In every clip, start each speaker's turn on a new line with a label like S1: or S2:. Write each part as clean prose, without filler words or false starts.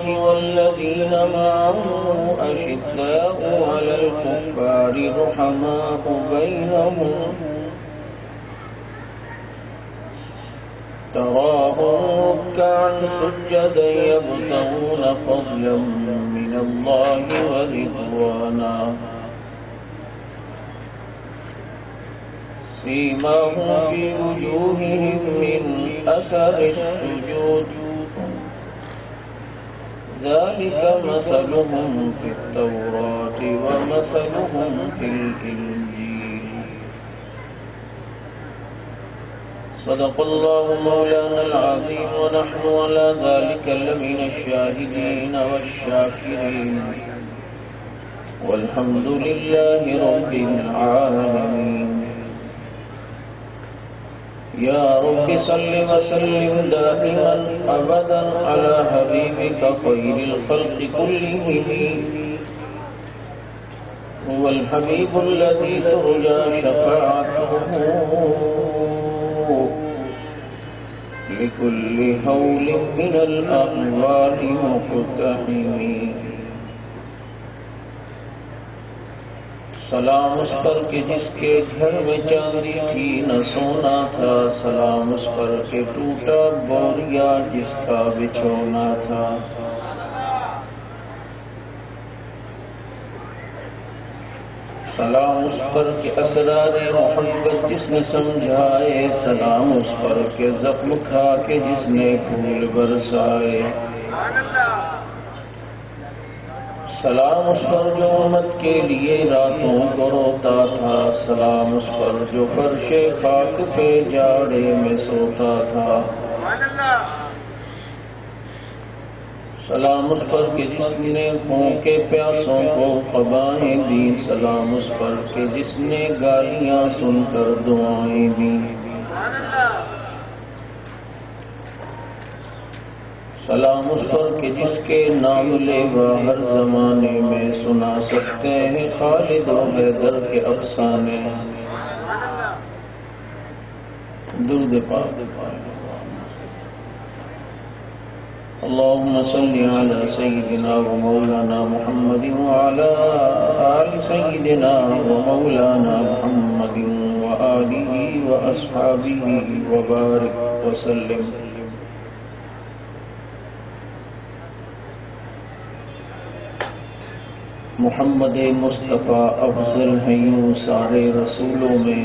S1: الله والذين معه أشداء على الكفار رحماء بينهم تراهم ركعا سجدا يبتغون فضلا من الله ورضوانا سيماهم في وجوههم من أثر السجود ذلك مثلهم في التوراة ومثلهم في الإنجيل صدق الله مولانا العظيم ونحن على ذلك لمن الشاهدين والشاكرين والحمد لله رب العالمين يا رب صل وسلم دائما أبدا على حبيبك خير الخلق كلهم هو الحبيب الذي ترجى شفاعته لكل هول من الأهوال مقتحم سلام اس پر کہ جس کے گھر میں چاندی تھی نہ سونا تھا سلام اس پر کہ ٹوٹا بوریا جس کا بچھونا تھا سلام اس پر کہ اسرار محبت جس نے سمجھائے سلام اس پر کہ زخم کھا کے جس نے پھول برسائے سلام اس پر جو امت کے لیے راتوں کو روتا تھا سلام اس پر جو فرش خاک پہ جاڑے میں سوتا تھا سلام اس پر کہ جس نے پھونکے پیاسوں کو قبائیں دی سلام اس پر کہ جس نے گالیاں سن کر دعائیں دی سلام اس پر کہ جس کے نام لیوا ہر زمانے میں سنا سکتے ہیں خالد و حیدر کے افسانے درود پاک اللهم صل على سيدنا ومولانا محمد وعلى آل سيدنا ومولانا محمد وآله وأصحابه وبارك وسلم محمد مصطفیٰ افضل ہیں یوں سارے رسولوں میں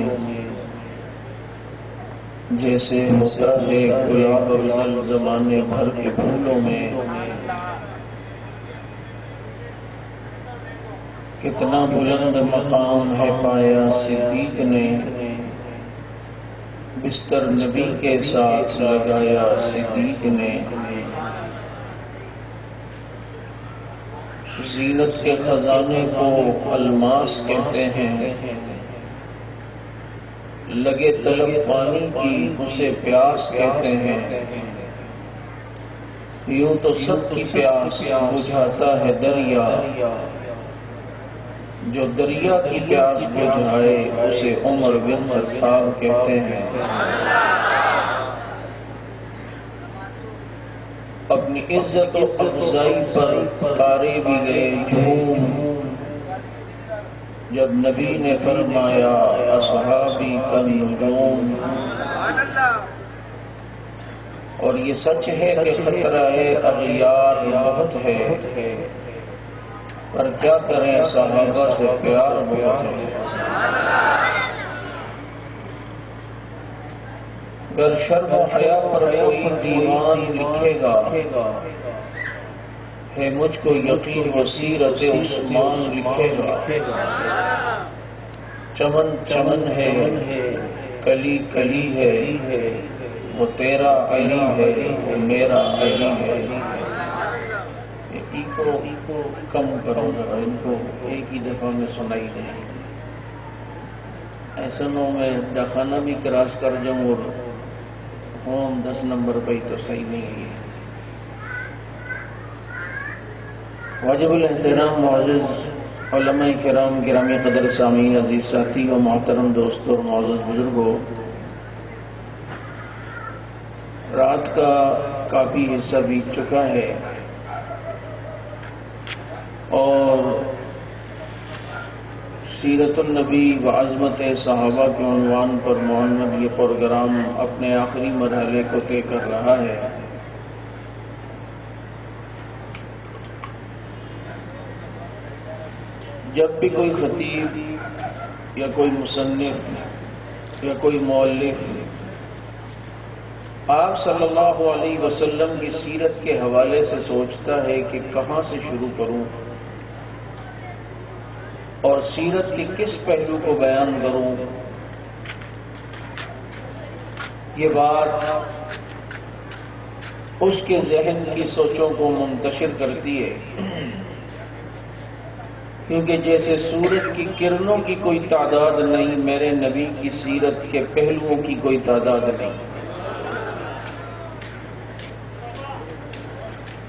S1: جیسے ہوتا ہے گلاب افضل زمانے بھر کے پھولوں میں کتنا بلند مقام ہے پایا صدیق نے بستر نبی کے ساتھ لگایا صدیق نے زینت کے خزانے کو الماس کہتے ہیں لگے طلب پانی کی اسے پیاس کہتے ہیں یوں تو سب کی پیاس بجھاتا ہے دریا جو دریا کی پیاس بجھائے اسے عمر بن خطاب کہتے ہیں اپنی عزت و افزائی پر تارے بھی گئے جھوم جب نبی نے فرمایا اصحابی کالنجوم اور یہ سچ ہے کہ خطرہ اغیار بہت ہے پر کیا کریں صحابہ سے پیار بہت ہے اگر شرم و حیا پر کوئی دیوان لکھے گا ہے مجھ کو یقین و سیرت عثمان لکھے گا چمن چمن ہے کلی کلی ہے وہ تیرا علی ہے وہ میرا علی ہے کو کم کرو ان کو ایک ہی دفعہ میں سنائی دیں ایسا نو میں ڈاکخانہ بھی کراس کر جاؤں اور ہوم 10 نمبر پہ تو صحیح نہیں ہے واجب الاحترام معزز علماء کرام گرامی قدر سامعین عزیز ساتھی و محترم دوستوں اور معزز بزرگوں رات کا کافی حصہ بیت چکا ہے اور سیرت النبی و عظمت صحابہ کے عنوان پر معنون یہ پروگرام اپنے آخری مرحلے کو طے کر رہا ہے۔ جب بھی کوئی خطیب یا کوئی مصنف یا کوئی مؤلف آپ صلی اللہ علیہ وسلم کی سیرت کے حوالے سے سوچتا ہے کہ کہاں سے شروع کروں اور سیرت کے کس پہلو کو بیان کروں، یہ بات اس کے ذہن کی سوچوں کو منتشر کرتی ہے، کیونکہ جیسے سورج کی کرنوں کی کوئی تعداد نہیں، میرے نبی کی سیرت کے پہلوؤں کی کوئی تعداد نہیں۔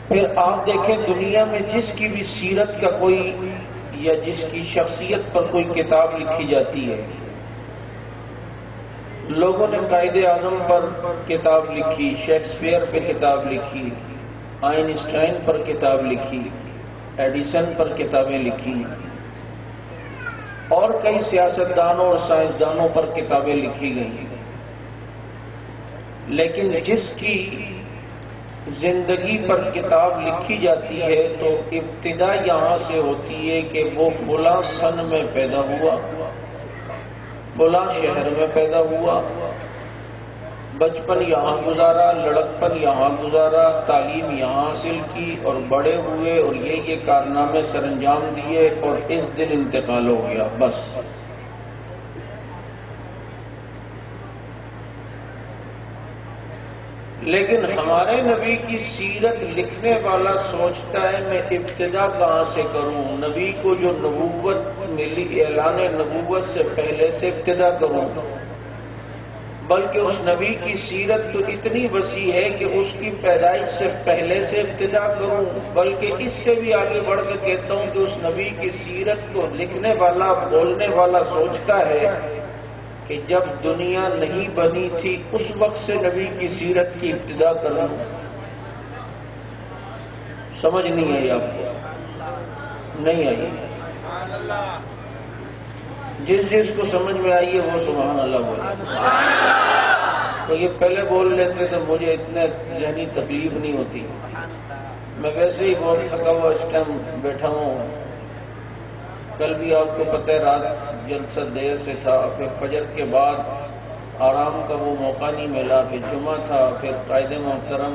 S1: پھر آپ دیکھیں دنیا میں جس کی بھی سیرت کا کوئی یا جس کی شخصیت پر کوئی کتاب لکھی جاتی ہے، لوگوں نے قائد اعظم پر کتاب لکھی، شیکسپیئر پہ کتاب لکھی، آئنسٹائن پر کتاب لکھی، ایڈیسن پر کتابیں لکھی، اور کئی سیاستدانوں اور سائنسدانوں پر کتابیں لکھی گئی، لیکن جس کی زندگی پر کتاب لکھی جاتی ہے تو ابتدا یہاں سے ہوتی ہے کہ وہ فلاں سن میں پیدا ہوا، فلاں شہر میں پیدا ہوا، بچپن یہاں گزارا، لڑکپن یہاں گزارا، تعلیم یہاں حاصل کی اور بڑے ہوئے اور یہ کارنامے سر انجام دیے اور اس دن انتقال ہو گیا، بس۔ لیکن ہمارے نبی کی سیرت لکھنے والا سوچتا ہے میں ابتدا کہاں سے کروں، نبی کو جو نبوت ملی اعلان نبوت سے پہلے سے ابتدا کروں، بلکہ اس نبی کی سیرت تو اتنی وسیع ہے کہ اس کی پیدائش سے پہلے سے ابتدا کروں، بلکہ اس سے بھی آگے بڑھ کر کہتا ہوں کہ اس نبی کی سیرت کو لکھنے والا بولنے والا سوچتا ہے کہ جب دنیا نہیں بنی تھی اس وقت سے نبی کی سیرت کی ابتدا کروں۔ سمجھ نہیں آئی آپ کو؟ نہیں آئی؟ جس کو سمجھ میں آئی ہے وہ سبحان اللہ بولے۔ تو یہ پہلے بول لیتے تو مجھے اتنے ذہنی تکلیف نہیں ہوتی، میں ویسے ہی بہت تھکا ہوا اس ٹائم بیٹھا ہوں۔ کل بھی آپ کو پتہ ہے رات جلسہ دیر سے تھا، پھر فجر کے بعد آرام کا وہ موقع نہیں ملا، پھر جمعہ تھا، پھر قائد محترم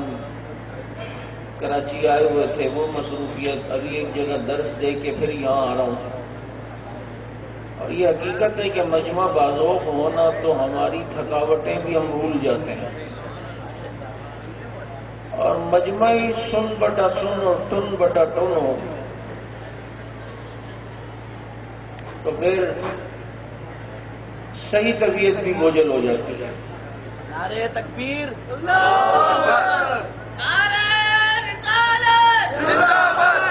S1: کراچی آئے ہوئے تھے، وہ مصروفیت، ابھی ایک جگہ درس دے کے پھر یہاں آ رہا ہوں۔ اور یہ حقیقت ہے کہ مجمع بازوق ہونا تو ہماری تھکاوٹیں بھی ہم بھول جاتے ہیں، اور مجمعی سن بٹا سن اور ٹن بٹا ٹن ہو تو پھر صحیح طبیعت بھی بوجھل ہو جاتی ہے۔
S2: نعرہ تکبیر، اللہ اکبر، نعرہ رسالت، زندہ باد،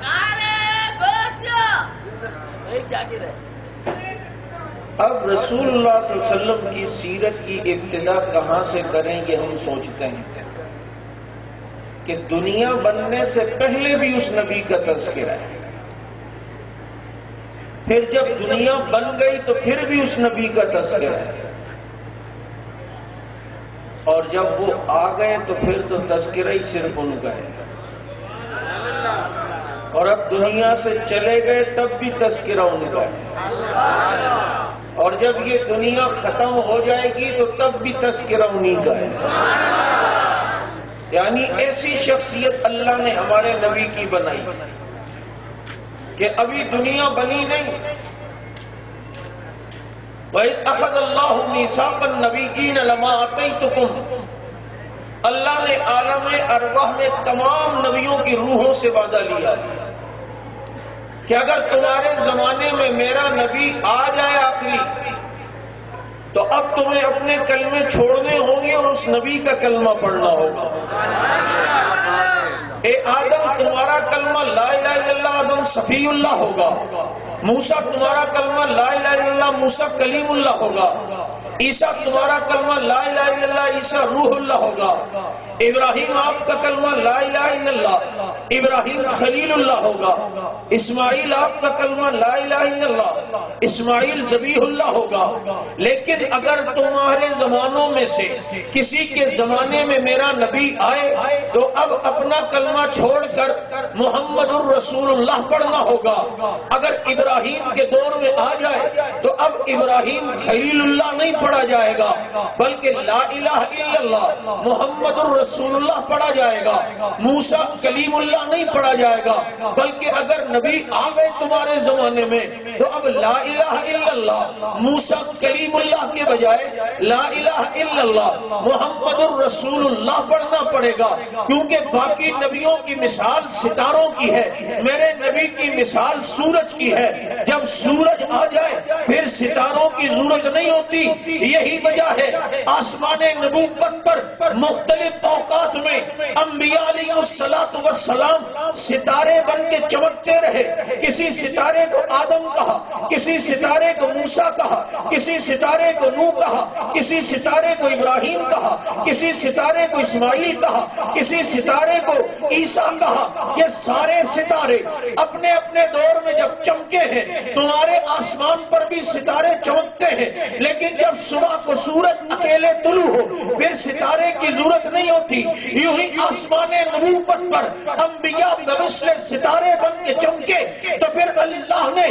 S2: نعرہ غوثیہ، کیا کہہ رہے ہیں؟
S1: اب رسول اللہ صلی اللہ علیہ وسلم کی سیرت کی ابتدا کہاں سے کریں یہ ہم سوچتے ہیں کہ دنیا بننے سے پہلے بھی اس نبی کا تذکرہ ہے، پھر جب دنیا بن گئی تو پھر بھی اس نبی کا تذکرہ ہے، اور جب وہ آ گئے تو پھر تو تذکرہ ہی صرف ان کا ہے، اور اب دنیا سے چلے گئے تب بھی تذکرہ ان کا ہے، اور جب یہ دنیا ختم ہو جائے گی تو تب بھی تذکرہ انہی کا ہے۔ یعنی ایسی شخصیت اللہ نے ہمارے نبی کی بنائی کہ ابھی دنیا بنی نہیں۔ وَإِذْ أَخَذَ اللَّهُ مِيثَاقَ النَّبِيِّينَ لَمَا آتَيْتُكُمْ، اللہ نے عالم ارواح میں تمام نبیوں کی روحوں سے وعدہ لیا کہ اگر تمہارے زمانے میں میرا نبی آ جائے آخری تو اب تمہیں اپنے کلمے چھوڑنے ہوں گے اور اس نبی کا کلمہ پڑھنا ہوگا۔ اے آدم تمہارا کلمہ لا الہ الا اللہ آدم صفی اللہ ہوگا، موسیٰ تمہارا کلمہ لا الہ الا اللہ موسیٰ کلیم اللہ ہوگا، عیسیٰ تمہارا کلمہ لا الہ الا اللہ عیسیٰ روح اللہ ہوگا، ابراہیم آپ کا کلمہ لا الہ الا اللہ، ابراہیم خلیل اللہ ہوگا، اسماعیل آپ کا کلمہ لا الہ الا اللہ، اسماعیل ذبیح اللہ ہوگا۔ لیکن اگر تمہارے زمانوں میں سے کسی کے زمانے میں میرا نبی آئے تو اب اپنا کلمہ چھوڑ کر محمد الرسول اللہ پڑھنا ہوگا۔ اگر ابراہیم کے دور میں آ جائے تو اب ابراہیم خلیل اللہ نہیں پڑھا جائے گا، بلکہ لا الہ الا اللہ محمد الرسول اللہ پڑھا جائے گا۔ موسیٰ کلیم اللہ نہیں پڑھا جائے گا، بلکہ اگر نبی آ گئے تمہارے زمانے میں تو اب لا الہ الا اللہ موسیٰ کلیم اللہ کے بجائے لا الہ الا اللہ محمد الرسول اللہ پڑھنا پڑے گا، کیونکہ باقی نبیوں کی مثال ستاروں کی ہے، میرے نبی کی مثال سورج کی ہے۔ جب سورج آ جائے پھر ستاروں کی ضرورت نہیں ہوتی۔ یہی وجہ ہے آسمان نبوت پر مختلف اوقات میں انبیاء علیہ السلام ستارے بن کے چمکتے رہے۔ کسی ستارے کو آدم کہا، کسی ستارے کو موسیٰ کہا، کسی ستارے کو نوح کہا، کسی ستارے کو ابراہیم کہا، کسی ستارے کو اسماعیل کہا، کسی ستارے کو عیسیٰ کہا۔ یہ سارے ستارے اپنے اپنے دور میں جب چمکے ہیں، تمہارے آسمان پر بھی ستارے چمکتے ہیں، لیکن جب صبح کو سورج اکیلے طلوع ہو پھر ستارے کی ضرورت نہیں ہوتی۔ یوں ہی آسمان نبوت پر انبیاء بمثل ستارے بن کے چمکے، تو پھر اللہ نے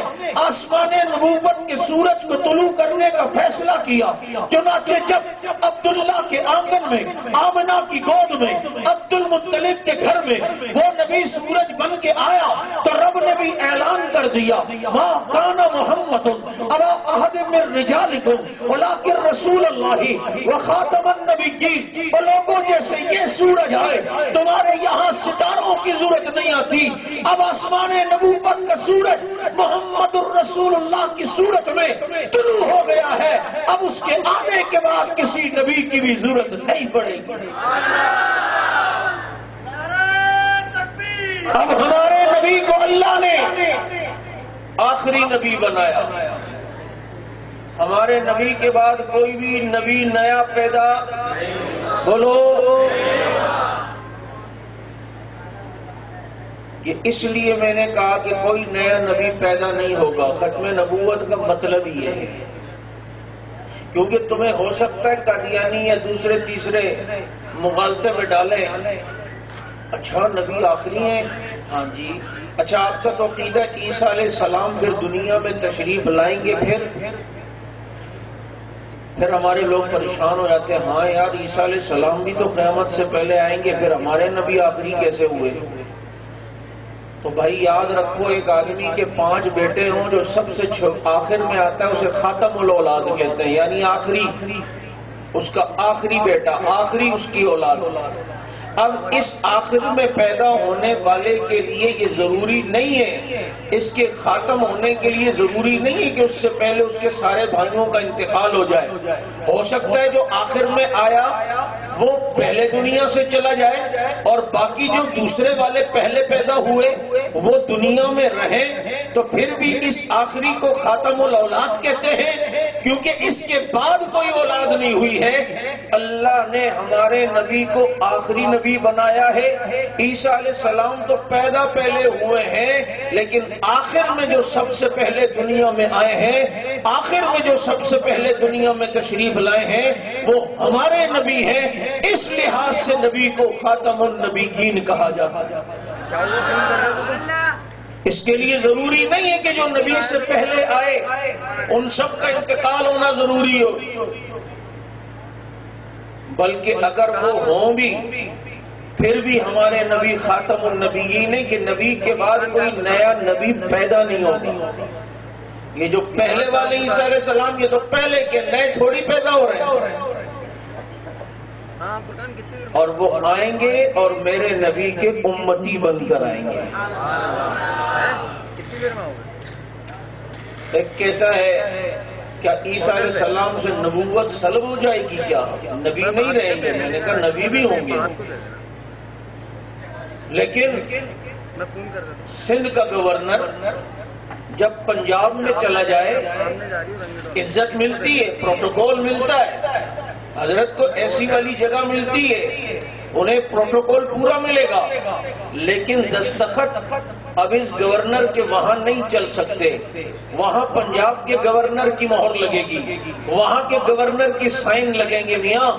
S1: آسمان نبوت کے سورج کو طلوع کرنے کا فیصلہ کیا۔ چنانچہ جب عبداللہ کے آنگن میں، آمنہ کی گود میں، عبد المطلب کے گھر میں وہ نبی سورج بن کے آیا تو رب نے بھی اعلان کر دیا، ما کان محمد ابا احد من رجالکم ولکن رسول اللہ وخاتم النبیین۔ وہ لوگوں جیسے یہ سورج آئے تمہارے یہاں ستاروں کی ضرورت نہیں آتی۔ اب آسمان نبوت کا سورج محمد الرسول اللہ کی صورت میں طلوع ہو گیا ہے، اب اس کے آنے کے بعد کسی نبی کی بھی ضرورت نہیں پڑے گی۔ اب ہمارے نبی کو اللہ نے آخری نبی بنایا۔ ہمارے نبی کے بعد کوئی بھی نبی نیا پیدا بولو کہ اس لیے میں نے کہا کہ کوئی نیا نبی پیدا نہیں ہوگا۔ ختم نبوت کا مطلب یہ ہے، کیونکہ تمہیں ہو سکتا ہے قادیانی یا دوسرے تیسرے مغالطے میں ڈالیں، اچھا نبی آخری ہیں، ہاں جی، اچھا آپ کا تو عقیدہ عیسیٰ علیہ السلام پھر دنیا میں تشریف لائیں گے، پھر ہمارے لوگ پریشان ہو جاتے ہیں، ہاں یار عیسیٰ علیہ السلام بھی تو قیامت سے پہلے آئیں گے، پھر ہمارے نبی آخری کیسے ہوئے؟ تو بھائی یاد رکھو، ایک آدمی کے 5 بیٹے ہوں، جو سب سے آخر میں آتا ہے اسے خاتم الاولاد کہتے ہیں، یعنی آخری، اس کا آخری بیٹا، آخری اس کی اولاد۔ اب اس آخر میں پیدا ہونے والے کے لیے یہ ضروری نہیں ہے، اس کے خاتم ہونے کے لیے ضروری نہیں ہے کہ اس سے پہلے اس کے سارے بھائیوں کا انتقال ہو جائے۔ ہو سکتا ہے جو آخر میں آیا وہ پہلے دنیا سے چلا جائے اور باقی جو دوسرے والے پہلے پیدا ہوئے وہ دنیا میں رہیں، تو پھر بھی اس آخری کو خاتم الاولاد کہتے ہیں، کیونکہ اس کے بعد کوئی اولاد نہیں ہوئی ہے۔ اللہ نے ہمارے نبی کو آخری نبی بنایا ہے۔ عیسیٰ علیہ السلام تو پیدا پہلے ہوئے ہیں، لیکن آخر میں جو سب سے پہلے دنیا میں آئے ہیں، آخر میں جو سب سے پہلے دنیا میں تشریف لائے ہیں وہ ہمارے نبی ہیں، اس لحاظ سے نبی کو خاتم النبیین کہا جاتا ہے۔ اس کے لیے ضروری نہیں ہے کہ جو نبی سے پہلے آئے ان سب کا انتقال ہونا ضروری ہو، بلکہ اگر وہ ہوں بھی پھر بھی ہمارے نبی خاتم النبیین ہے کہ نبی کے بعد کوئی نیا نبی پیدا نہیں ہوگا۔ یہ جو پہلے والے عیسیٰ علیہ السلام یہ تو پہلے کے نئے تھوڑی پیدا ہو رہے ہیں، اور وہ آئیں گے اور میرے نبی کے امتی بن کر آئیں گے۔ ایک کہتا ہے کیا عیسیٰ علیہ السلام سے نبوت سلب ہو جائے گی؟ کیا نبی نہیں رہیں گے؟ میں نے کہا نبی بھی ہوں گے، لیکن سندھ کا گورنر جب پنجاب میں چلا جائے عزت ملتی ہے، پروٹوکول ملتا ہے، حضرت کو ایسی والی جگہ ملتی ہے، انہیں پروٹوکول پورا ملے گا، لیکن دستخط اب اس گورنر کے وہاں نہیں چل سکتے. وہاں پنجاب کے گورنر کی مہر لگے گی، وہاں کے گورنر کی سائن لگیں گے. میاں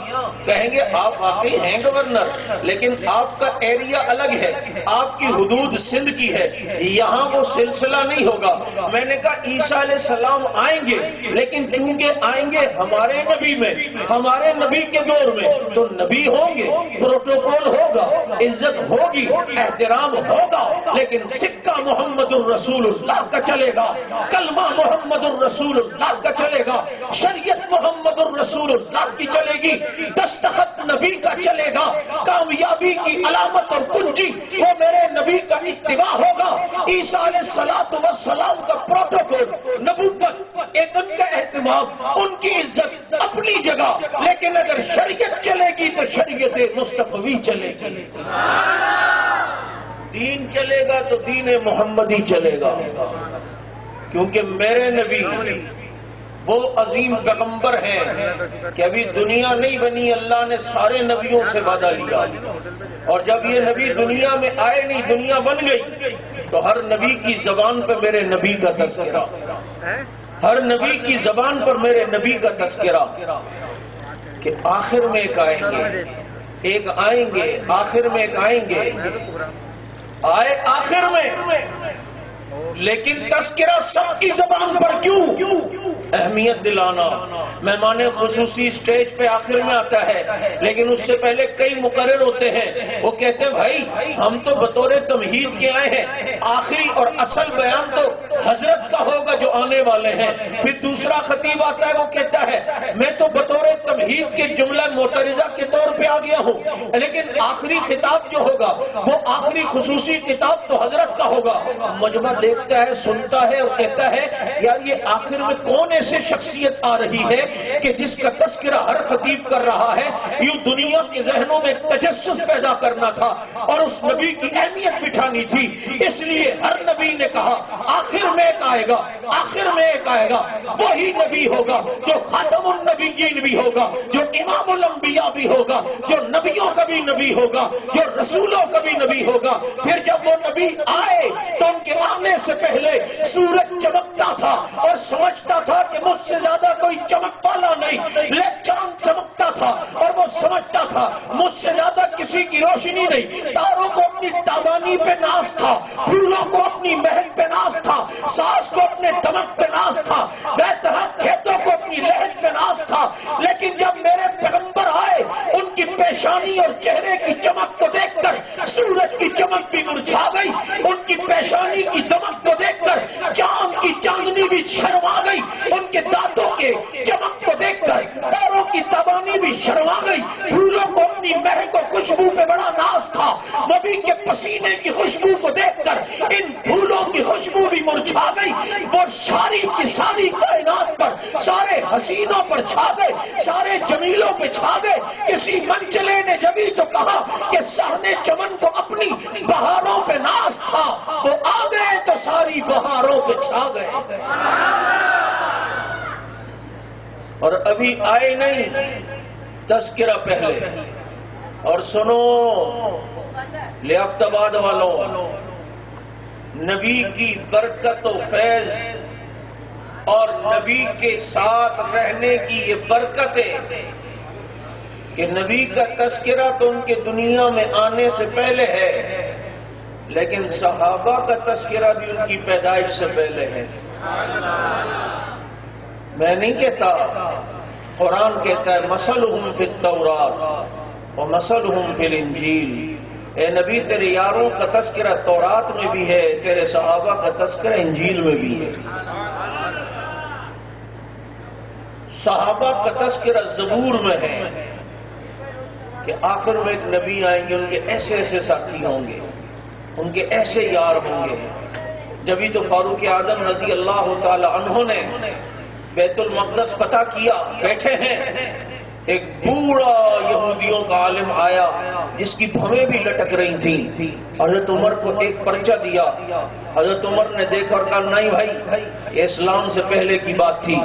S1: کہیں گے آپ واقعی ہیں گورنر، لیکن آپ کا ایریا الگ ہے، آپ کی حدود سندھ کی ہے، یہاں وہ سلسلہ نہیں ہوگا. میں نے کہا عیسیٰ علیہ السلام آئیں گے، لیکن چونکہ آئیں گے ہمارے نبی میں، ہمارے نبی کے دور میں، تو نبی ہوں گے، پروٹوکول ہوگا، عزت ہوگی، احترام ہوگا، لیکن سکہ محمد الرسول اللہ کا چلے گا، کلمہ محمد الرسول اللہ کا چلے گا، شریعت محمد الرسول اللہ کی چلے گی، دستخط نبی کا چلے گا. کامیابی کی علامت اور کنجی وہ میرے نبی کا اتباع ہوگا. عیسیٰ علیہ السلام کا پروٹوکول، نبوت ایک ان کا اہتمام، ان کی عزت اپنی جگہ، لیکن اگر شریعت چلے گی تو شریعت مصطفی چلے گی. دین چلے گا تو دین محمدی چلے گا، کیونکہ میرے نبی وہ عظیم پیغمبر ہیں کہ ابھی دنیا نہیں بنی، اللہ نے سارے نبیوں سے وعدہ لیا، اور جب یہ نبی دنیا میں آئے نہیں، دنیا بن گئی، تو ہر نبی کی زبان پہ میرے نبی کا تذکرہ، ہر نبی کی زبان پر میرے نبی کا تذکرہ، کہ آخر میں ایک آئیں گے، ایک آئیں گے، آخر میں ایک آئیں گے، آئے آخر میں، لیکن تذکرہ سب کی زبان پر کیوں؟ اہمیت دلانا. مہمان خصوصی اسٹیج پہ آخر میں آتا ہے، لیکن اس سے پہلے کئی مقرر ہوتے ہیں، وہ کہتے ہیں بھائی ہم تو بطور تمہید کے آئے ہیں، آخری اور اصل بیان تو حضرت کا ہوگا جو آنے والے ہیں. پھر دوسرا خطیب آتا ہے، وہ کہتا ہے میں تو بطور تمہید کے جملہ معترضہ کے طور پہ آ گیا ہوں، لیکن آخری خطاب جو ہوگا وہ آخری خصوصی کتاب تو حضرت کا ہوگا. مجمع دیکھتا ہے، سنتا ہے اور کہتا ہے یار یہ آخر میں کون ایسے شخصیت آ رہی ہے کہ جس کا تذکرہ ہر خطیب کر رہا ہے. یوں دنیا کے ذہنوں میں تجسس پیدا کرنا تھا اور اس نبی کی اہمیت بٹھانی تھی. اس لیے ہر نبی نے کہا آخر میں ایک آئے گا، آخر میں ایک آئے گا، وہی نبی ہوگا جو خاتم النبیین بھی ہوگا، جو امام الانبیاء بھی ہوگا، جو نبیوں کا بھی نبی ہوگا، جو رسولوں کا بھی نبی ہوگا. پھر جب وہ نبی آئے تو ان کے آنے سے پہلے سورج چمکتا تھا اور سمجھتا تھا کہ مجھ سے زیادہ کوئی چمک والا نہیں، چاند چمکتا تھا اور وہ سمجھتا تھا مجھ سے زیادہ کسی کی روشنی نہیں. تاروں کو اپنی تابانی پہ ناز تھا، پھولوں کو اپنی مہک پہ ناز تھا، ساز کو اپنے دمک پہ ناز تھا، بہتر کھیتوں کو اپنی لہج پہ ناز تھا. لیکن جب میرے پیغمبر آئے ان کی پیشانی اور چہرے کی چمک کو دیکھ کر سورج کی چمک بھی مرجھا گئی، ان کی پیشانی کی دمک کو دیکھ کر چاند کی چاندنی بھی شرما گئی، ان کے دانتوں کے چمک کو دیکھ کر پیروں کی تابانی بھی شرما گئی. پھولوں کو اپنی مہک و خوشبو پہ بڑا ناز تھا، نبی کے پسینے کی خوشبو کو دیکھ کر ان پھولوں کی خوشبو بھی مرجھا گئی. وہ ساری کی ساری کائنات پر، سارے حسینوں پر چھا گئے، سارے جمیلوں پہ چھا گئے. کسی منچلے نے جبھی تو کہا کہ صحن چمن کو اپنی بہاروں پہ ناز تھا، وہ آ گئے تو ساری بہاروں پہ چھا گئے. اور ابھی آئے نہیں، تذکرہ پہلے. اور سنو لیاقت آباد والوں، نبی کی برکت و فیض اور نبی کے ساتھ رہنے کی یہ برکت ہے کہ نبی کا تذکرہ تو ان کے دنیا میں آنے سے پہلے ہے، لیکن صحابہ کا تذکرہ بھی ان کی پیدائش سے پہلے ہے. میں نہیں کہتا، قرآن کہتا ہے مثلہم فی التوراۃ ومثلہم فی الانجیل. اے نبی تیرے یاروں کا تذکرہ تورات میں بھی ہے، تیرے صحابہ کا تذکرہ انجیل میں بھی ہے. صحابہ کا تذکرہ زبور میں ہے کہ آخر میں ایک نبی آئیں گے، ان کے ایسے ایسے ساتھی ہوں گے، ان کے ایسے یار ہوں گے. جبھی تو فاروق اعظم رضی اللہ تعالی عنہ نے بیت المقدس فتح کیا، بیٹھے ہیں، ایک بوڑھا یہودیوں کا عالم آیا جس کی بھویں بھی لٹک رہی تھیں. حضرت عمر کو ایک پرچہ دیا. حضرت عمر نے دیکھا اور کہا نہیں بھائی یہ اسلام سے پہلے کی بات تھی,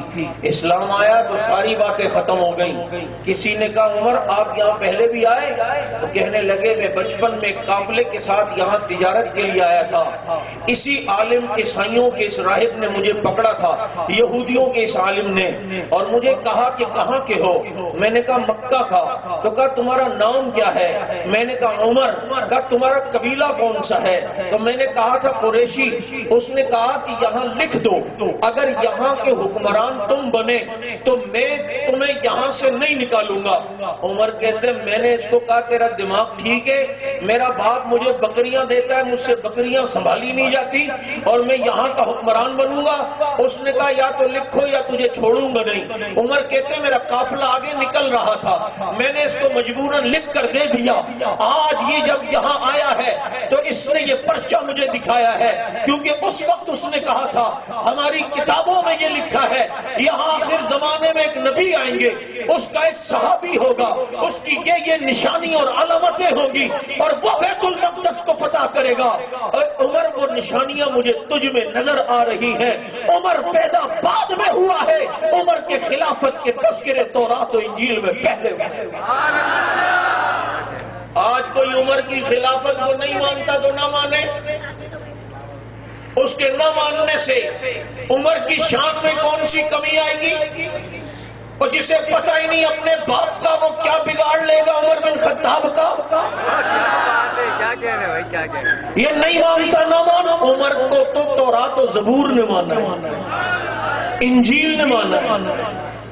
S1: اسلام آیا تو ساری باتیں ختم ہو گئیں. کسی نے کہا عمر آپ یہاں پہلے بھی آئے؟ تو کہنے لگے میں بچپن میں قافلے کے ساتھ یہاں تجارت کے لیے آیا تھا. اسی عالم عیسائیوں کے اس راہب نے مجھے پکڑا تھا, یہودیوں کے اس عالم نے, اور مجھے کہا کہ کہاں کے ہو؟ میں نے کہا مکہ کا. تو کہا تمہارا نام کیا ہے؟ میں نے کہا عمر. کہا تمہارا قبیلہ کون سا ہے؟ تو میں نے کہا تھا قریشی. اس نے کہا کہ یہاں لکھ دو اگر یہاں کے حکمران تم بنے تو میں تمہیں یہاں سے نہیں نکالوں گا. عمر کہتے میں نے اس کو کہا تیرا دماغ ٹھیک ہے؟ میرا باپ مجھے بکریاں دیتا ہے, مجھ سے بکریاں سنبھالی نہیں جاتی اور میں یہاں کا حکمران بنوں گا؟ اس نے کہا یا تو لکھو یا تجھے چھوڑوں گا نہیں. عمر کہتے میرا قافلہ آگے نکل رہا تھا, میں نے اس کو مجبوراً لکھ کر دے دیا. آج یہ جب یہاں آیا ہے تو اس نے یہ پرچہ مجھے دکھایا ہے, کیونکہ اس وقت اس نے کہا تھا ہماری کتابوں میں یہ لکھا ہے یہاں آخر زمانے میں ایک نبی آئیں گے, اس کا ایک صحابی ہوگا, اس کی یہ نشانی اور علامتیں ہوں گی اور وہ بیت المقدس کو فتح کرے گا. اور عمر وہ نشانیاں مجھے تجھ میں نظر آ رہی ہیں. عمر پیدا بعد میں ہوا ہے, عمر کے خلافت کے تذکرے تورات و انجیل میں پہلے ہوئے. آج کوئی عمر کی خلافت کو نہیں مانتا تو نہ مانے. اس کے نہ ماننے سے عمر کی شان میں کون سی کمی آئے گی؟ اور جسے پتہ ہی نہیں اپنے باپ کا وہ کیا بگاڑ لے گا عمر بن خطاب کا. یہ نہیں مانتا نہ مانو. عمر کو تو تورات و زبور نے مانا, انجیل نے مانا.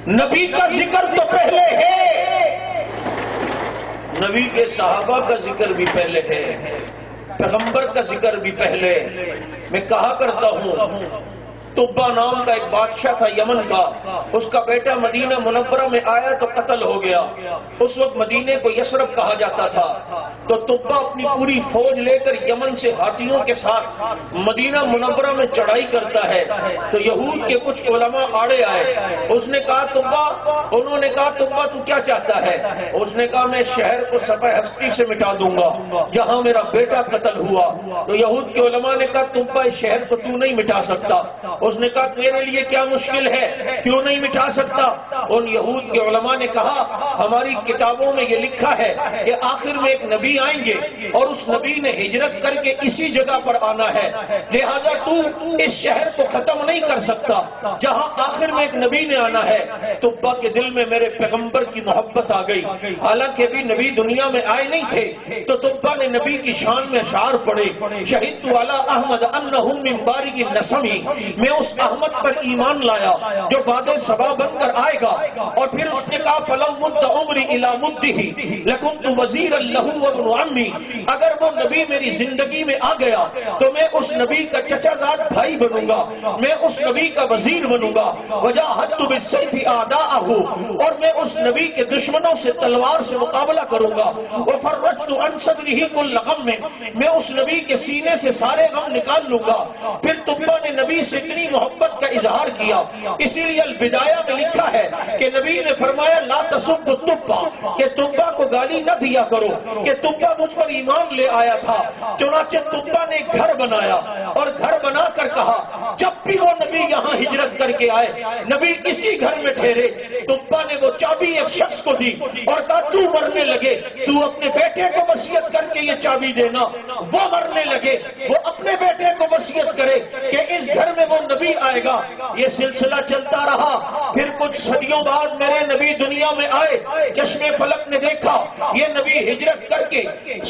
S1: نبی کا ذکر تو پہلے ہے, نبی کے صحابہ کا ذکر بھی پہلے ہے, پیغمبر کا ذکر بھی پہلے. میں کہا کرتا ہوں طبہ نام کا ایک بادشاہ تھا یمن کا, اس کا بیٹا مدینہ منورہ میں آیا تو قتل ہو گیا. اس وقت مدینے کو یثرب کہا جاتا تھا. تو طبہ اپنی پوری فوج لے کر یمن سے ہاتھیوں کے ساتھ مدینہ منورہ میں چڑھائی کرتا ہے. تو یہود کے کچھ علماء آڑے آئے. اس نے کہا طبہ, انہوں نے کہا طبہ تو کیا چاہتا ہے؟ اس نے کہا میں شہر کو صفحہ ہستی سے مٹا دوں گا جہاں میرا بیٹا قتل ہوا. تو یہود کے علماء نے کہا طبہ اس شہر کو تو نہیں مٹا سکتا. اس نے کہا میرے لیے کیا مشکل ہے, کیوں نہیں مٹا سکتا؟ ان یہود کے علماء نے کہا ہماری کتابوں میں یہ لکھا ہے کہ آخر میں ایک نبی آئیں گے اور اس نبی نے ہجرت کر کے اسی جگہ پر آنا ہے, لہذا تو اس شہر کو ختم نہیں کر سکتا جہاں آخر میں ایک نبی نے آنا ہے. طبہ کے دل میں میرے پیغمبر کی محبت آ گئی, حالانکہ ابھی نبی دنیا میں آئے نہیں تھے. تو طبہ نے نبی کی شان میں اشعار پڑھے, شہدت علی احمد انہ من بارئ النسم, میں اس احمد پر ایمان لایا جو بعد صبا بن کر آئے گا. اور پھر اس نے کہا فلو مد عمری الی مدہ لکنت وزیرا لہ وابن عمی, اگر وہ نبی میری زندگی میں آ گیا تو میں اس نبی کا چچا زاد بھائی بنوں گا, میں اس نبی کا وزیر بنوں گا. وجاہدت بالسیف اعداءہ, اور میں اس نبی کے دشمنوں سے تلوار سے مقابلہ کروں گا. وفرجت عن صدرہ کل غم, میں اس نبی کے سینے سے سارے غم نکال لوں گا. پھر طبہ نے نبی سے اتنی محبت کا اظہار کیا, اسی لیے البدایہ میں لکھا ہے کہ نبی نے فرمایا لا تسب طبہ, کہ طبہ کو گالی نہ دیا کرو کہ طبہ مجھ پر ایمان لے آیا تھا. چنانچہ طبہ نے گھر بنایا اور گھر بنا کر کہا جب بھی وہ نبی یہاں ہجرت کر کے آئے نبی اسی گھر میں ٹھہرے. طبہ نے وہ چابی ایک شخص کو دی اور کہا تو مرنے لگے تو اپنے بیٹے کو وصیت کر کے یہ چابی دینا. وہ مرنے لگے, وہ اپنے بیٹے کو وصیت کرے کہ اس گھر میں وہ نبی آئے گا. یہ سلسلہ چلتا رہا. پھر کچھ صدیوں بعد میرے نبی دنیا میں آئے, چشم فلک نے دیکھا یہ نبی ہجرت کر کے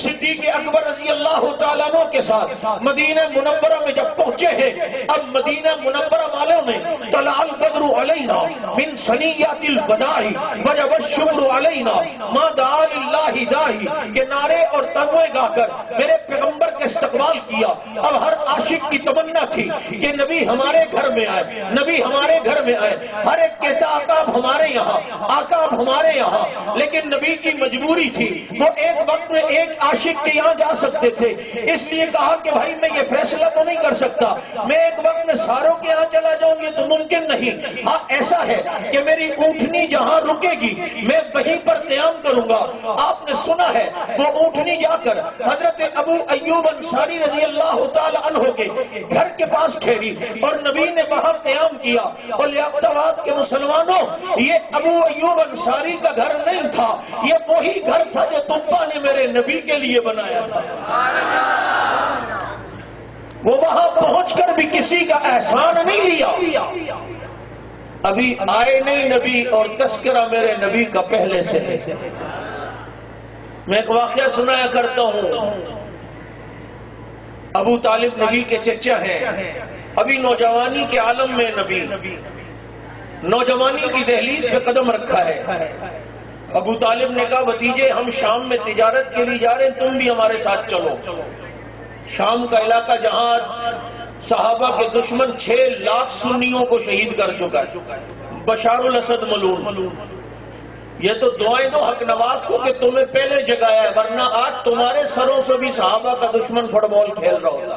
S1: صدیق اکبر رضی اللہ تعالیٰ عنہ کے ساتھ مدینہ منورہ میں جب پہنچے ہیں. اب مدینہ منورہ والوں نے طلع البدر علینا من ثنیات الوداع وجب الشکر علینا ما دعا للہ داعی, یہ نعرے اور تنوے گا کر میرے پیغمبر کا استقبال کیا. اب ہر عاشق کی تمنا تھی کہ نبی ہمارے ہمارے گھر میں آئے، نبی ہمارے گھر میں آئے، ہر ایک کہتا آقا آپ ہمارے یہاں، آقا آپ ہمارے یہاں، لیکن نبی کی مجبوری تھی، وہ ایک وقت میں ایک عاشق کے یہاں جا سکتے تھے، اس لیے کہا کہ بھائی میں یہ فیصلہ تو نہیں کر سکتا، میں ایک وقت میں ساروں کے یہاں چلا جاؤں، یہ تو ممکن نہیں، ہاں ایسا ہے کہ میری اونٹنی جہاں رکے گی میں وہیں پر قیام کروں گا۔ آپ نے سنا ہے وہ اونٹنی جا کر حضرت ابو ایوب انصاری رضی اللہ تعالی عنہ کے گھر کے پاس ٹھہری اور نبی نے وہاں قیام کیا، اور لیاقت آباد کے مسلمانوں یہ ابو ایوب انصاری کا گھر نہیں تھا، یہ وہی گھر تھا جو تمپا نے میرے نبی کے لیے بنایا تھا۔ وہ وہاں پہنچ کر بھی کسی کا احسان نہیں لیا، ابھی آئے نہیں نبی اور تذکرہ میرے نبی کا پہلے سے ہے۔ میں ایک واقعہ سنایا کرتا ہوں، ابو طالب نبی کے چچا ہیں، ابھی نوجوانی کے عالم میں نبی نوجوانی کی دہلیز پہ قدم رکھا ہے۔ ابو طالب نے کہا بھتیجے ہم شام میں تجارت کے لیے جا رہے ہیں، تم بھی ہمارے ساتھ چلو۔ شام کا علاقہ جہاں صحابہ کے دشمن 6 لاکھ سنیوں کو شہید کر چکا ہے، بشار الاسد ملعون، یہ تو دعائیں دو حق نواز کو کہ تمہیں پہلے جگایا ہے، ورنہ آج تمہارے سروں سے بھی صحابہ کا دشمن فٹ بال کھیل رہا ہوتا۔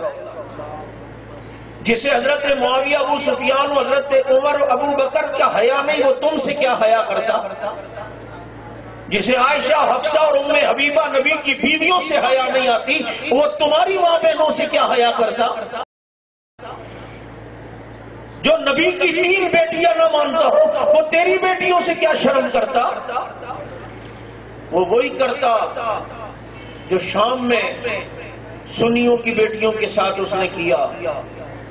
S1: جسے حضرت معاویہ ابو سفیان و حضرت عمر ابو بکر کا حیا نہیں، وہ تم سے کیا حیا کرتا؟ جسے عائشہ حفصہ اور ام حبیبہ نبی کی بیویوں سے حیا نہیں آتی، وہ تمہاری ماں بہنوں سے کیا حیا کرتا؟ جو نبی کی 3 بیٹیاں نہ مانتا ہو وہ تیری بیٹیوں سے کیا شرم کرتا؟ وہ وہی کرتا جو شام میں سنیوں کی بیٹیوں کے ساتھ اس نے کیا۔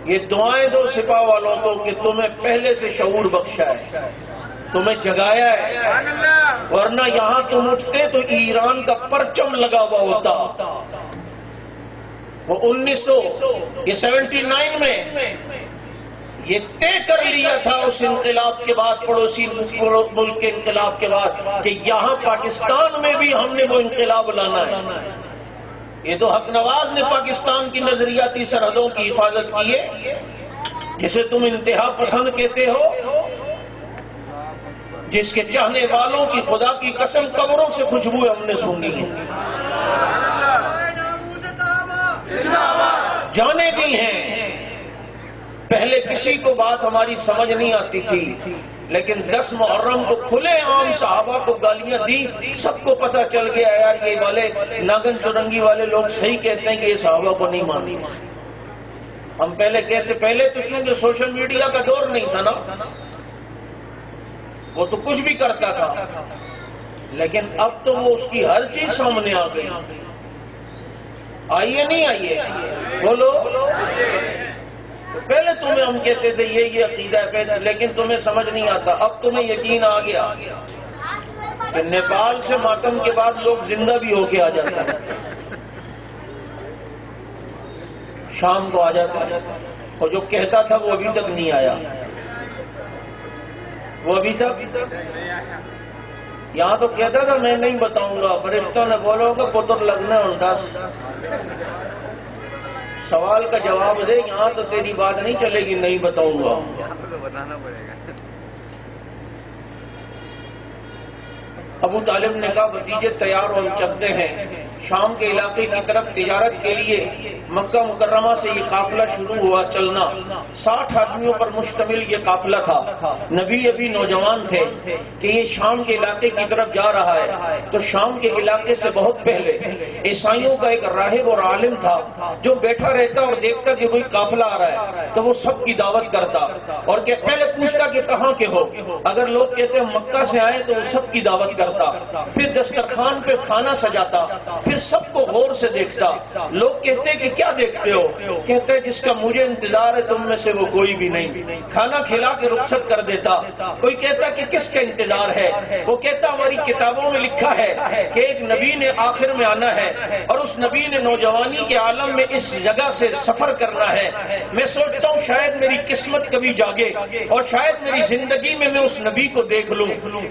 S1: یہ دعائیں دو سپاہ والوں کو کہ تمہیں پہلے سے شعور بخشا ہے، تمہیں جگایا ہے، ورنہ یہاں تم اٹھتے تو ایران کا پرچم لگا ہوا ہوتا۔ وہ 1979 میں یہ طے کر لیا تھا اس انقلاب کے بعد، پڑوسی ملک کے انقلاب کے بعد، کہ یہاں پاکستان میں بھی ہم نے وہ انقلاب لانا ہے۔ یہ تو حق نواز نے پاکستان کی نظریاتی سرحدوں کی حفاظت کی ہے، جسے تم انتہا پسند کہتے ہو، جس کے چاہنے والوں کی خدا کی قسم قبروں سے خوشبو ہم نے سونی ہے، جانے دی ہیں۔ پہلے کسی کو بات ہماری سمجھ نہیں آتی تھی، لیکن 10 محرم کو کھلے عام صحابہ کو گالیاں دی، سب کو پتہ چل گیا یار یہ والے ناگن چورنگی والے لوگ صحیح کہتے ہیں کہ یہ صحابہ کو نہیں مانتے۔ ہم پہلے کہتے، پہلے تو کیونکہ سوشل میڈیا کا دور نہیں تھا نا، وہ تو کچھ بھی کرتا تھا، لیکن اب تو وہ اس کی ہر چیز سامنے آ گئی۔ آئیے نہیں آئیے بولو، پہلے تمہیں ہم کہتے تھے یہ عقیدہ ہے، لیکن تمہیں سمجھ نہیں آتا، اب تمہیں یقین آ گیا کہ نیپال سے ماتم کے بعد لوگ زندہ بھی ہو کے آ جاتے ہیں، شام کو آ جاتا ہے، اور جو کہتا تھا وہ ابھی تک نہیں آیا، وہ ابھی تک یہاں تو کہتا تھا میں نہیں بتاؤں گا، فرشتوں نے بولو گا پتر لگنا اور 10 سوال کا جواب دے، یہاں تو تیری بات نہیں چلے گی نہیں بتاؤں گا۔
S3: بتانا پڑے گا۔
S1: ابو طالب نے کہا بھتیجے تیار ہو، ہم چلتے ہیں شام کے علاقے کی طرف تجارت کے لیے۔ مکہ مکرمہ سے یہ قافلہ شروع ہوا چلنا، 60 آدمیوں پر مشتمل یہ قافلہ تھا۔ نبی ابھی نوجوان تھے کہ یہ شام کے علاقے کی طرف جا رہا ہے، تو شام کے علاقے سے بہت پہلے عیسائیوں کا ایک راہب اور عالم تھا جو بیٹھا رہتا اور دیکھتا کہ کوئی قافلہ آ رہا ہے تو وہ سب کی دعوت کرتا اور کہ پہلے پوچھتا کہ کہاں کے ہو، اگر لوگ کہتے ہیں مکہ سے آئے تو وہ سب کی دعوت کرتا، پھر دسترخوان پہ کھانا سجاتا، پھر سب کو غور سے دیکھتا۔ لوگ کہتے کہ کیا دیکھتے ہو؟ کہتے جس کا مجھے انتظار ہے تم میں سے وہ کوئی بھی نہیں، کھانا کھلا کے رخصت کر دیتا۔ کوئی کہتا کہ کس کا انتظار ہے؟ وہ کہتا ہماری کتابوں میں لکھا ہے کہ ایک نبی نے آخر میں آنا ہے اور اس نبی نے نوجوانی کے عالم میں اس جگہ سے سفر کرنا ہے۔ میں سوچتا ہوں شاید میری قسمت کبھی جاگے اور شاید میری زندگی میں اس نبی کو دیکھ لوں،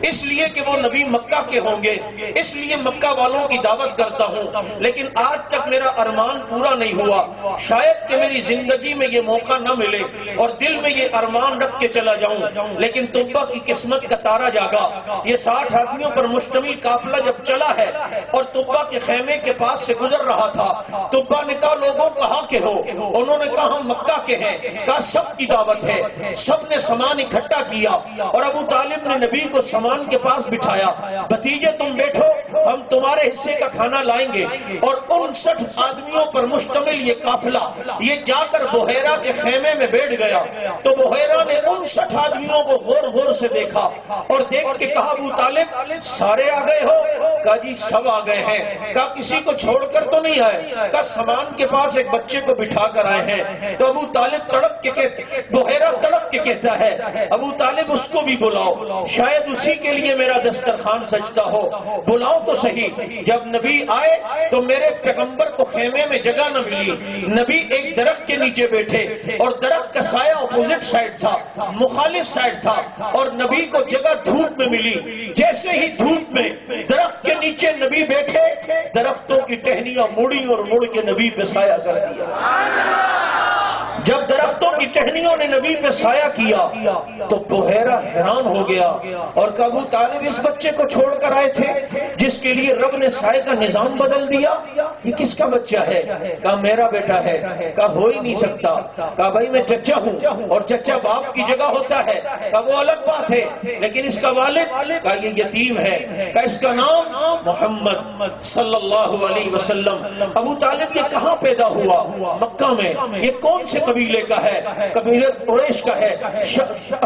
S1: اس لیے کہ وہ نبی مکہ کے ہوں گے، اس لیے مکہ والوں کی دعوت کرتا کرتا ہوں لیکن آج تک میرا ارمان پورا نہیں ہوا، شاید کہ میری زندگی میں یہ موقع نہ ملے اور دل میں یہ ارمان رکھ کے چلا جاؤں، لیکن طبہ کی قسمت کا تارا جاگا۔ یہ 60 آدمیوں پر مشتمل قافلہ جب چلا ہے اور طبہ کے خیمے کے پاس سے گزر رہا تھا، طبہ نے کہا لوگوں کہاں کے ہو؟ انہوں نے کہا ہم مکہ کے ہیں۔ کہا سب کی دعوت ہے۔ سب نے سامان اکٹھا کیا اور ابو طالب نے نبی کو سامان کے پاس بٹھایا، بھتیجے تم بیٹھو، ہم تمہارے حصے کا کھانا لائیں گے۔ اور 59 آدمیوں پر مشتمل یہ قافلہ یہ جا کر بحیرہ کے خیمے میں بیٹھ گیا تو بحیرہ نے 59 آدمیوں کو غور غور سے دیکھا اور دیکھ کے کہا ابو طالب سارے آ گئے ہو؟ کہا جی سب آ گئے ہیں۔ کہا کسی کو چھوڑ کر تو نہیں آئے؟ کہا سامان کے پاس ایک بچے کو بٹھا کر آئے ہیں۔ تو ابو طالب تڑپ کے کہتے، بحیرہ تڑپ کے کہتا ہے ابو طالب اس کو بھی بلاؤ، شاید اسی کے لیے میرا دسترخوان سجتا ہو، بلاؤ تو صحیح۔ جب نبی آئے تو میرے پیغمبر کو خیمے میں جگہ نہ ملی، نبی ایک درخت کے نیچے بیٹھے اور درخت کا سایہ اپوزٹ سائڈ تھا، مخالف سائڈ تھا، اور نبی کو جگہ دھوپ میں ملی۔ جیسے ہی دھوپ میں درخت کے نیچے نبی بیٹھے، درختوں کی ٹہنیاں مڑی اور مڑ کے نبی پہ سایہ کر دیا۔ جب درختوں کی ٹہنیوں نے نبی پہ سایہ کیا تو بحیرہ حیران ہو گیا اور کہا ابو طالب اس بچے کو چھوڑ کر آئے تھے جس کے لیے رب نے سائے کا نظام بدل دیا، یہ کس کا بچہ ہے؟ کہا میرا بیٹا ہے۔ کہا ہو ہی نہیں سکتا۔ کہا بھائی میں چچا ہوں اور چچا باپ کی جگہ ہوتا ہے۔ کہا وہ الگ بات ہے، لیکن اس کا والد؟ کہا یہ یتیم ہے۔ کہا اس کا نام محمد صلی اللہ علیہ وسلم۔ ابو طالب یہ کہاں پیدا ہوا؟ مکہ میں۔ یہ کون سے قبیلے کا ہے؟ قبیلہ قریش کا ہے،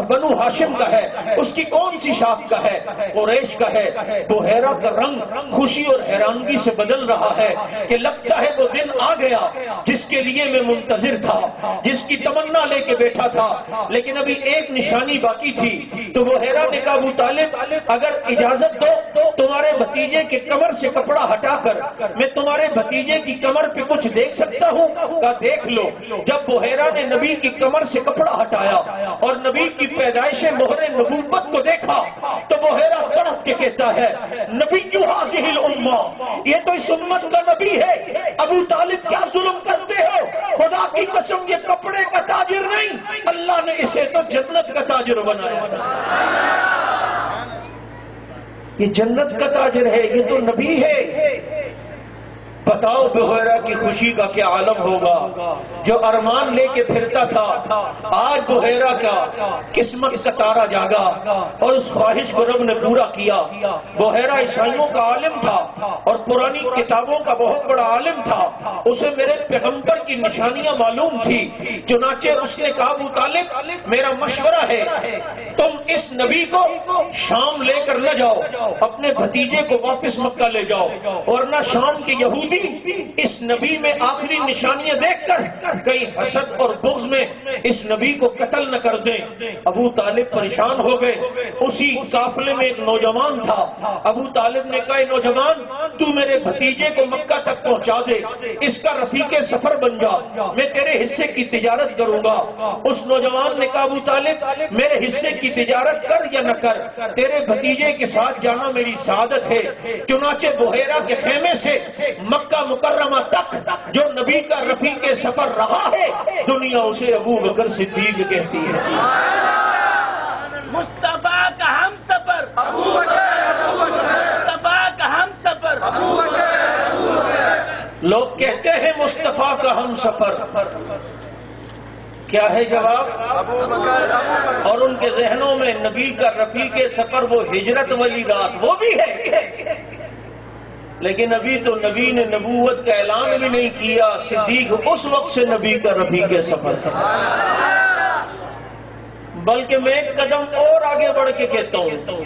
S1: بنو ہاشم کا ہے۔ اس کی کون سی شاخ کا ہے؟ قریش کا ہے۔ بحیرہ کا رنگ خوشی اور حیرانگی سے بدل رہا ہے کہ لگتا ہے وہ دن آ گیا جس کے لیے میں منتظر تھا، جس کی تمنا لے کے بیٹھا تھا، لیکن ابھی ایک نشانی باقی تھی۔ تو بحیرہ نے کہا ابو طالب اگر اجازت دو تمہارے بھتیجے کے کمر سے کپڑا ہٹا کر میں تمہارے بھتیجے کی کمر پہ کچھ دیکھ سکتا ہوں؟ کہا دیکھ لو۔ جب بحیرہ نے نبی کی کمر سے کپڑا ہٹایا اور نبی کی پیدائش مہر نبوت کو دیکھا تو بحیرہ تڑپ کے کہتا ہے نبی کیوں حاضر الامہ، یہ تو اس امت کا نبی ہے، ابو طالب کیا ظلم کرتے ہو؟ خدا کی قسم یہ کپڑے کا تاجر نہیں، اللہ نے اسے تو جنت کا تاجر بنایا۔ یہ جنت کا تاجر ہے، یہ تو نبی ہے۔ بتاؤ بحیرہ کی خوشی کا کیا عالم ہوگا جو ارمان لے کے پھرتا تھا، آج بحیرہ کا قسمت کا تارا جاگا اور اس خواہش کو رب نے پورا کیا۔ بحیرہ عیسائیوں کا عالم تھا اور پرانی کتابوں کا بہت بڑا عالم تھا، اسے میرے پیغمبر کی نشانیاں معلوم تھی، چنانچہ اس نے کہا ابو طالب میرا مشورہ ہے تم اس نبی کو شام لے کر نہ جاؤ، اپنے بھتیجے کو واپس مکہ لے جاؤ، ورنہ شام کے یہودی اس نبی میں آخری نشانیاں دیکھ کر کئی حسد اور بغض میں اس نبی کو قتل نہ کر دیں۔ ابو طالب پریشان ہو گئے۔ اسی قافلے میں ایک نوجوان تھا، ابو طالب نے کہا نوجوان تو میرے بھتیجے کو مکہ تک پہنچا دے، اس کا رفیق سفر بن جا، میں تیرے حصے کی تجارت کروں گا۔ اس نوجوان نے کہا ابو طالب میرے حصے کی تجارت کر یا نہ کر، تیرے بھتیجے کے ساتھ جانا میری سعادت ہے۔ چنانچہ بحیرہ کے خیمے سے مکہ مکرمہ تک جو نبی کا رفیق سفر رہا ہے دنیا اسے ابو بکر صدیق کہتی ہے۔
S2: مصطفیٰ کا ہم سفر ابو بکر، مصطفیٰ کا ہم سفر ابو بکر۔
S1: لوگ کہتے ہیں مصطفیٰ کا ہم سفر، کیا ہے جواب؟ ابو بکر۔ اور ان کے ذہنوں میں نبی کا رفیق سفر وہ ہجرت والی رات وہ بھی ہے، لیکن ابھی تو نبی نے نبوت کا اعلان بھی نہیں کیا، صدیق اس وقت سے نبی کا رفیق سفر تھا۔ بلکہ میں ایک قدم اور آگے بڑھ کے کہتا ہوں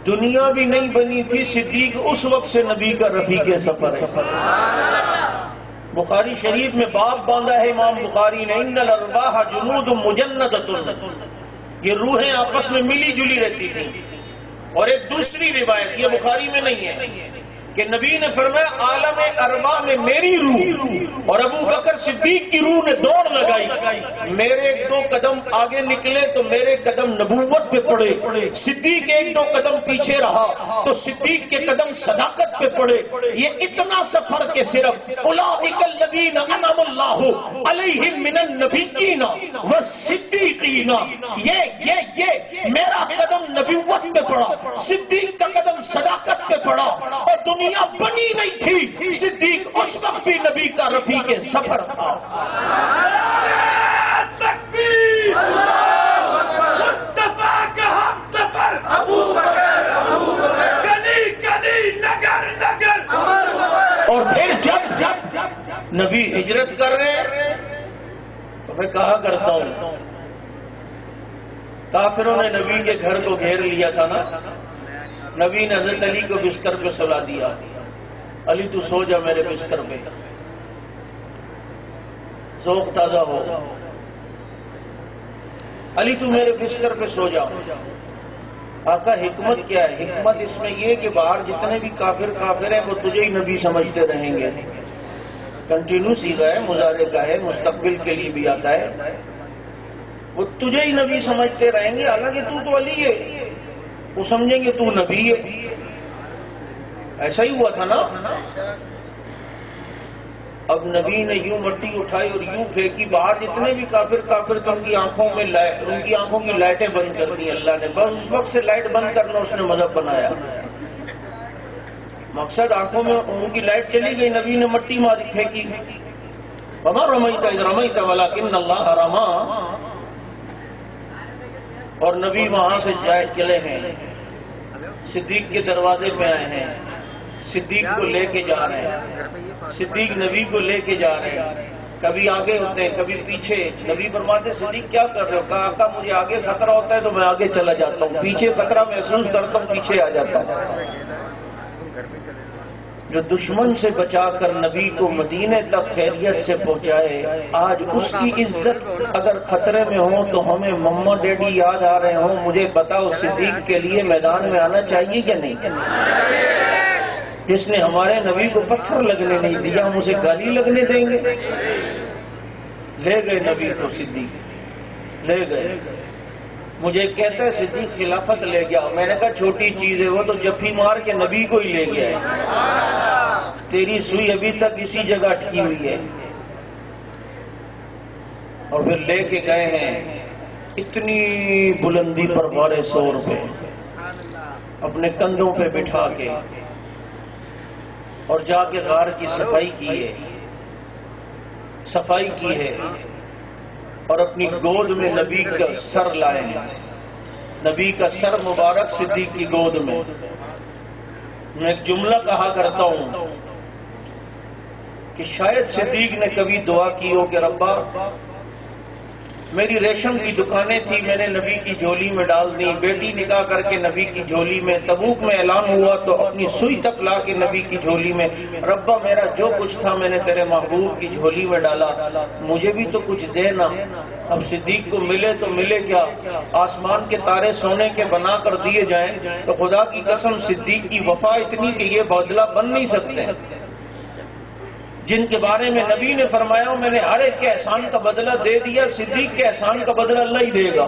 S1: دنیا بھی نہیں بنی تھی، صدیق اس وقت سے نبی کا رفیق سفر ہے۔ بخاری شریف میں باب باندھا ہے امام بخاری نے ان الارواح جنود مجندۃ، یہ روحیں آپس میں ملی جلی رہتی تھیں۔ اور ایک دوسری روایت یہ بخاری میں نہیں ہے کہ نبی نے فرمایا عالم ارواح میں میری روح اور ابو بکر صدیق کی روح نے دوڑ لگائی. میرے ایک دو قدم آگے نکلے تو میرے قدم نبوت پہ پڑے، صدیق ایک دو قدم پیچھے رہا تو صدیق کے قدم صداقت پہ پڑے. یہ اتنا سفر کے صرف اولئک الذین انعم اللہ علیہم من النبیین والصدیقین، یہ میرا قدم نبوت پہ پڑا، صدیق کا قدم صداقت پہ پڑا، اور دنیا بنی نہیں تھی صدیق اس وقت بھی نبی کا رفیق سفر تھا.
S2: تکبیر، مصطفیٰ کا ہم سفر ابو بکر، گلی گلی نگر نگر.
S1: اور پھر جب نبی ہجرت کر رہے تو میں کہا کرتا ہوں کافروں نے نبی کے گھر کو گھیر لیا تھا نا. نبی نے حضرت علی کو بستر پہ سلا دیا، علی تو سو جا میرے بستر پہ، ذوق تازہ ہو، علی تو میرے بستر پہ سو جا. آقا حکمت کیا ہے؟ حکمت اس میں یہ کہ باہر جتنے بھی کافر ہیں وہ تجھے ہی نبی سمجھتے رہیں گے. کنٹینیو سیدھا ہے، مضارع کا ہے، مستقبل کے لیے بھی آتا ہے. وہ تجھے ہی نبی سمجھتے رہیں گے، حالانکہ تو علی ہے، وہ سمجھیں گے تو نبی ہے. ایسا ہی ہوا تھا نا. اب نبی نے یوں مٹی اٹھائی اور یوں پھینکی، باہر جتنے بھی کافر تو ان کی آنکھوں کی لائٹیں بند کر دی اللہ نے. بس اس وقت سے لائٹ بند کرنا اس نے مذہب بنایا. مقصد آنکھوں میں ان کی لائٹ چلی گئی، نبی نے مٹی ماری پھینکی. وما رمیت اذ رمیت ولکن اللہ رمی. اور نبی وہاں سے چلے ہیں، صدیق کے دروازے پہ آئے ہیں، صدیق کو لے کے جا رہے ہیں، صدیق نبی کو لے کے جا رہے ہیں. کبھی آگے ہوتے ہیں کبھی پیچھے. نبی فرماتے صدیق کیا کر رہے ہو؟ کہا آقا مجھے آگے خطرہ ہوتا ہے تو میں آگے چلا جاتا ہوں، پیچھے خطرہ محسوس کرتا ہوں پیچھے آ جاتا ہوں. جو دشمن سے بچا کر نبی کو مدینے تک خیریت سے پہنچائے، آج اس کی عزت اگر خطرے میں ہو تو ہمیں مما ڈیڈی یاد آ رہے ہوں. مجھے بتاؤ صدیق کے لیے میدان میں آنا چاہیے یا نہیں؟ جس نے ہمارے نبی کو پتھر لگنے نہیں دیا، ہم اسے گالی لگنے دیں گے؟ لے گئے نبی کو، صدیق لے گئے. مجھے کہتا ہے صدیق خلافت لے گیا. میں نے کہا چھوٹی چیز ہے، وہ تو جفی مار کے نبی کو ہی لے گیا ہے. تیری سوئی ابھی تک اسی جگہ اٹکی ہوئی ہے. اور پھر لے کے گئے ہیں اتنی بلندی پر غار سور پہ، اپنے کندھوں پہ بٹھا کے، اور جا کے غار کی صفائی کی ہے اور اپنی گود میں نبی کا سر لائے ہیں. نبی کا سر مبارک صدیق کی گود میں. میں ایک جملہ کہا کرتا ہوں کہ شاید صدیق نے کبھی دعا کی ہو کہ ربا میری ریشم کی دکانیں تھی، میں نے نبی کی جھولی میں ڈال دی، بیٹی نکاح کر کے نبی کی جھولی میں، تبوک میں اعلان ہوا تو اپنی سوئی تک لا کے نبی کی جھولی میں. ربا میرا جو کچھ تھا میں نے تیرے محبوب کی جھولی میں ڈالا، مجھے بھی تو کچھ دینا. اب صدیق کو ملے تو ملے کیا؟ آسمان کے تارے سونے کے بنا کر دیے جائیں تو خدا کی قسم صدیق کی وفا اتنی کہ یہ بدلہ بن نہیں سکتے. جن کے بارے میں نبی نے فرمایا میں نے ہر ایک کے احسان کا بدلہ دے دیا، صدیق کے احسان کا بدلہ اللہ ہی دے گا.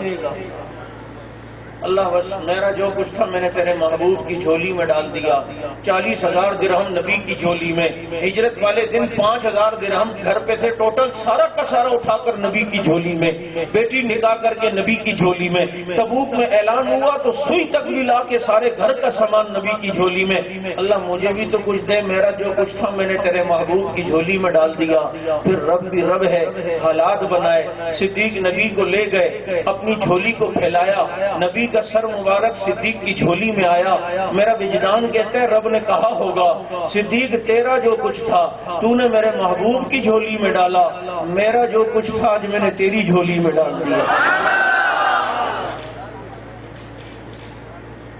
S1: اللہ بس میرا جو کچھ تھا میں نے تیرے محبوب کی جھولی میں ڈال دیا. 40,000 درہم نبی کی جھولی میں. ہجرت والے دن 5,000 درہم گھر پہ تھے، ٹوٹل سارا کا سارا اٹھا کر نبی کی جھولی میں. بیٹی نکاح کر کے نبی کی جھولی میں. تبوک میں اعلان ہوا تو سوئی تک بھی لا کے سارے گھر کا سامان نبی کی جھولی میں. اللہ مجھے بھی تو کچھ دے، میرا جو کچھ تھا میں نے تیرے محبوب کی جھولی میں ڈال دیا. پھر رب بھی رب ہے، حالات بنائے. صدیق نبی کو لے گئے، اپنی جھولی کو پھیلایا، نبی کا سر مبارک صدیق کی جھولی میں آیا. میرا وجدان کہتا ہے رب نے کہا ہوگا صدیق تیرا جو کچھ تھا تو نے میرے محبوب کی جھولی میں ڈالا، میرا جو کچھ تھا آج میں نے تیری جھولی میں ڈال دیا.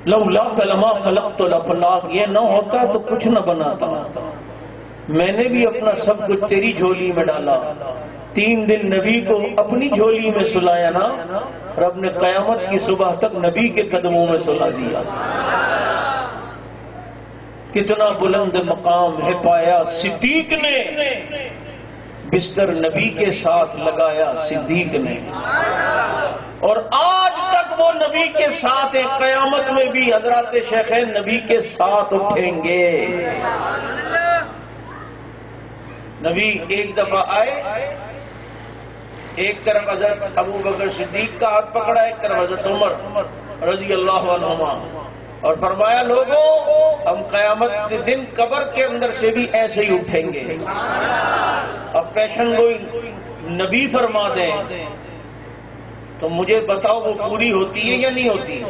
S1: لولاک لما خلقت الافلاک، یہ نہ ہوتا تو کچھ نہ بناتا. میں نے بھی اپنا سب کچھ تیری جھولی میں ڈالا. 3 دن نبی کو اپنی جھولی میں سلایا نا، رب نے قیامت کی صبح تک نبی کے قدموں میں سلا دیا. کتنا بلند مقام ہے پایا صدیق نے، بستر نبی کے ساتھ لگایا صدیق نے، اور آج تک وہ نبی کے ساتھ ہیں، قیامت میں بھی حضرات شیخین نبی کے ساتھ اٹھیں گے۔ نبی ایک دفعہ آئے، ایک طرف حضرت ابو بکر صدیق کا ہاتھ پکڑا، ایک طرف حضرت عمر رضی اللہ عنہما، اور فرمایا لوگوں ہم قیامت سے دن قبر کے اندر سے بھی ایسے ہی اٹھیں گے۔ اب پیشن گوئی نبی فرما دیں تو مجھے بتاؤ وہ پوری ہوتی ہے یا نہیں ہوتی؟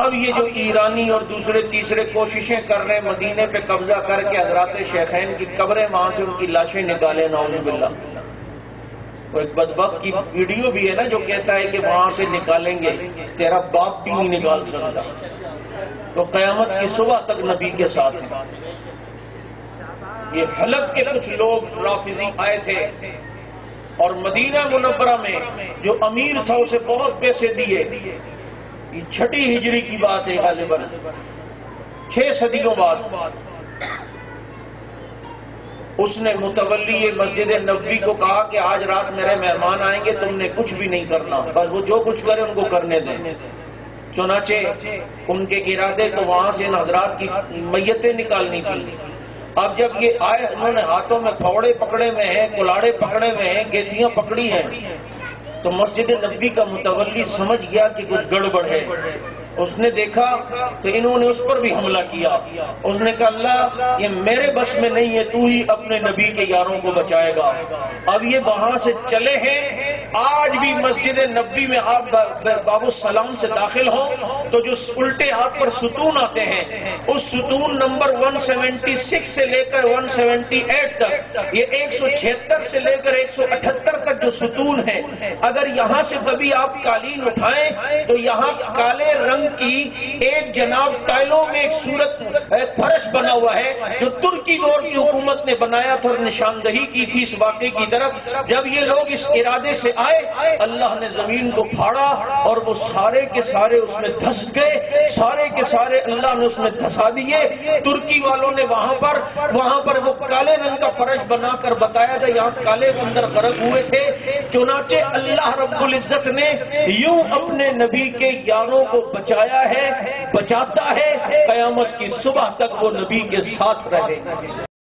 S1: اب یہ جو ایرانی اور دوسرے تیسرے کوششیں کر رہے ہیں مدینے پہ قبضہ کر کے حضرات شیخین کی قبریں وہاں سے ان کی لاشیں نکالے، نعوذ باللہ۔ وہ ایک بدبخت کی ویڈیو بھی ہے نا جو کہتا ہے کہ وہاں سے نکالیں گے، تیرا باپ بھی نہیں نکال سکتا۔ تو قیامت کی صبح تک نبی کے ساتھ ہیں۔ یہ حلب کے کچھ لوگ رافضی آئے تھے اور مدینہ منورہ میں جو امیر تھا اسے بہت پیسے دیے۔ یہ 6 ہجری کی بات ہے، غالباً 6 صدیوں بعد۔ اس نے متولی مسجد نبوی کو کہا کہ آج رات میرے مہمان آئیں گے، تم نے کچھ بھی نہیں کرنا، بس وہ جو کچھ کرے ان کو کرنے دیں۔ چنانچہ ان کے ارادے تو وہاں سے ان حضرات کی میتیں نکالنی تھی۔ اب جب یہ آئے، انہوں نے ہاتھوں میں پھوڑے پکڑے ہوئے ہیں، کلاڑے پکڑے ہوئے ہیں، گیتیاں پکڑی ہیں، تو مسجد نبوی کا متولی سمجھ گیا کہ کچھ گڑبڑ ہے۔ اس نے دیکھا تو انہوں نے اس پر بھی حملہ کیا۔ اس نے کہا اللہ یہ میرے بس میں نہیں ہے، تو ہی اپنے نبی کے یاروں کو بچائے گا۔ اب یہ وہاں سے چلے ہیں، آج بھی مسجد نبوی میں آپ باب السلام سے داخل ہو تو جو الٹے ہاتھ پر ستون آتے ہیں، اس ستون نمبر 176 سے لے کر 178 تک، یہ 176 سے لے کر 178 تک جو ستون ہے، اگر یہاں سے کبھی آپ قالین اٹھائیں تو یہاں کالے رنگ کی ایک جناب ٹائلوں میں ایک صورت فرش بنا ہوا ہے جو ترکی دور کی حکومت نے بنایا تھا اور نشاندہی کی تھی اس واقعے کی طرف۔ جب یہ لوگ اس ارادے سے آئے، اللہ نے زمین کو پھاڑا اور وہ سارے کے سارے اس میں دھس گئے، سارے کے سارے اللہ نے اس میں دھسا دیے۔ ترکی والوں نے وہاں پر وہ کالے رنگ کا فرش بنا کر بتایا تھا یہاں کالے اندر غرق ہوئے تھے۔ چنانچہ اللہ رب العزت نے یوں اپنے نبی کے یاروں کو بچایا ہے، بچاتا ہے، قیامت کی صبح تک وہ نبی کے ساتھ رہے۔